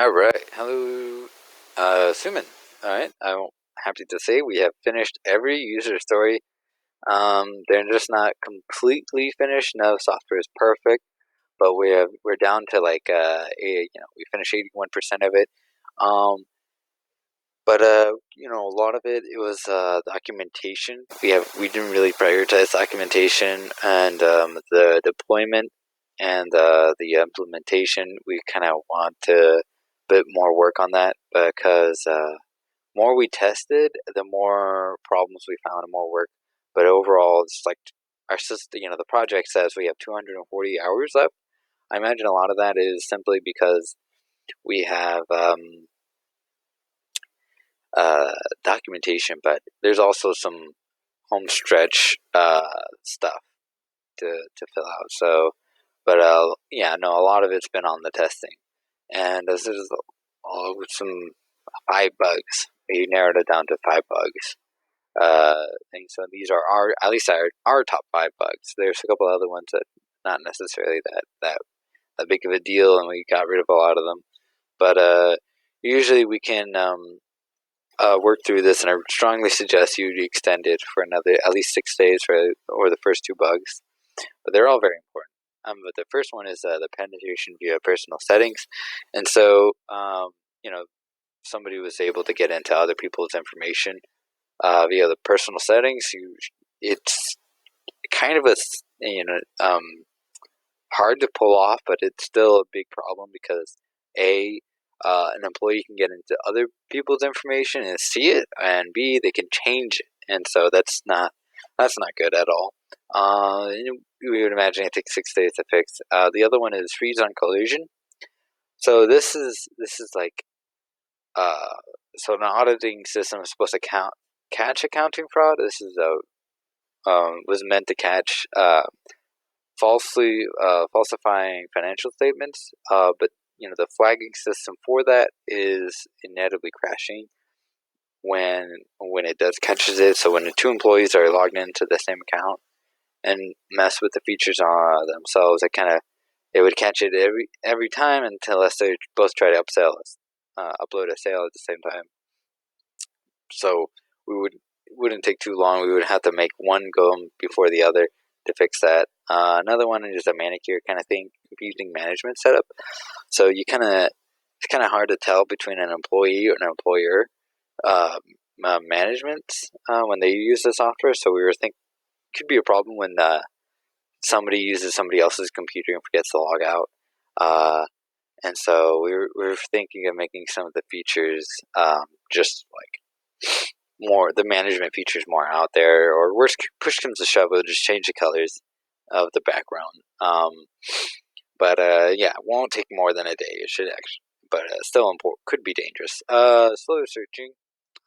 All right. Hello, Suman. All right. I'm happy to say we have finished every user story. They're just not completely finished. No software is perfect, but we're down to like we finished 81% of it. Um, but a lot of it was documentation. We didn't really prioritize documentation and the deployment and the implementation. We kind of want to bit more work on that because more we tested, the more problems we found and more work. But overall, it's like our system. The project says we have 240 hours left. I imagine a lot of that is simply because we have uh, documentation, but there's also some home stretch stuff to fill out. So, but yeah, no, a lot of it's been on the testing, and this is some 5 bugs. We narrowed it down to 5 bugs. Things. So these are our at least our top 5 bugs. There's a couple other ones that not necessarily that big of a deal, and we got rid of a lot of them. But usually we can work through this, and I strongly suggest you to extend it for another at least 6 days or the first 2 bugs. But they're all very important. But the first one is the penetration via personal settings, and so somebody was able to get into other people's information via the personal settings. It's kind of a hard to pull off, but it's still a big problem because a an employee can get into other people's information and see it, and B, they can change it, and so that's not good at all. We would imagine it takes 6 days to fix. The other one is freeze on collision. So this is like uh, so an auditing system is supposed to catch accounting fraud. This is was meant to catch falsifying financial statements, but the flagging system for that is inevitably crashing when it does catches it. So when the 2 employees are logged into the same account and mess with the features on themselves, it would catch it every time unless they both try to upload a sale at the same time. So it wouldn't take too long. We would have to make one go before the other to fix that. Another one is a manicure kind of thing, confusing management setup. So it's kind of hard to tell between an employee or an employer uh, management when they use the software. So we were thinking could be a problem when somebody uses somebody else's computer and forgets to log out. And so we were thinking of making some of the features just like more the management features more out there, or worst push comes to shove, we'll just change the colors of the background. But yeah, it won't take more than a day. It should actually, but still important. Could be dangerous. Slow searching.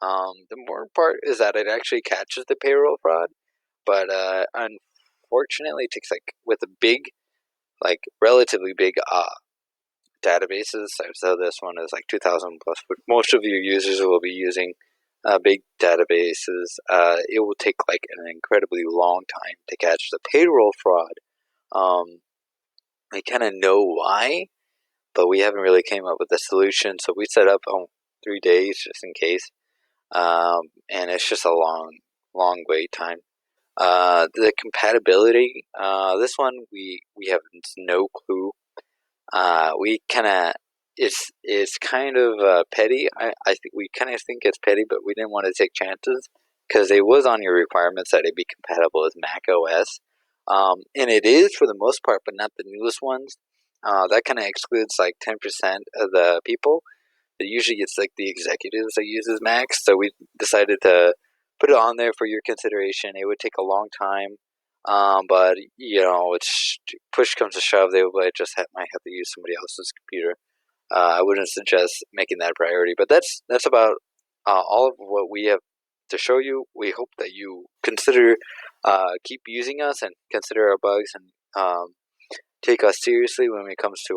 The important part is that it actually catches the payroll fraud, but unfortunately, it takes like with a big, like relatively big databases. So this one is like 2,000 plus, but most of your users will be using big databases. It will take like an incredibly long time to catch the payroll fraud. I kind of know why, but we haven't really came up with a solution. So we set up 3 days just in case, and it's just a long wait time. The compatibility, this one we have no clue. We kind of it's kind of petty. I think we kind of think it's petty, but we didn't want to take chances because it was on your requirements that it be compatible with Mac OS, and it is for the most part, but not the newest ones. That kind of excludes like 10% of the people. Usually, it's like the executives that uses Macs. So we decided to put it on there for your consideration. It would take a long time, but it's push comes to shove, they would might have to use somebody else's computer. I wouldn't suggest making that a priority, but that's about all of what we have to show you. We hope that you consider keep using us and consider our bugs and take us seriously when it comes to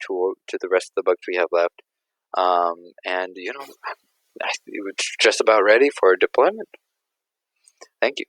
to the rest of the bugs we have left. And it was just about ready for deployment. Thank you.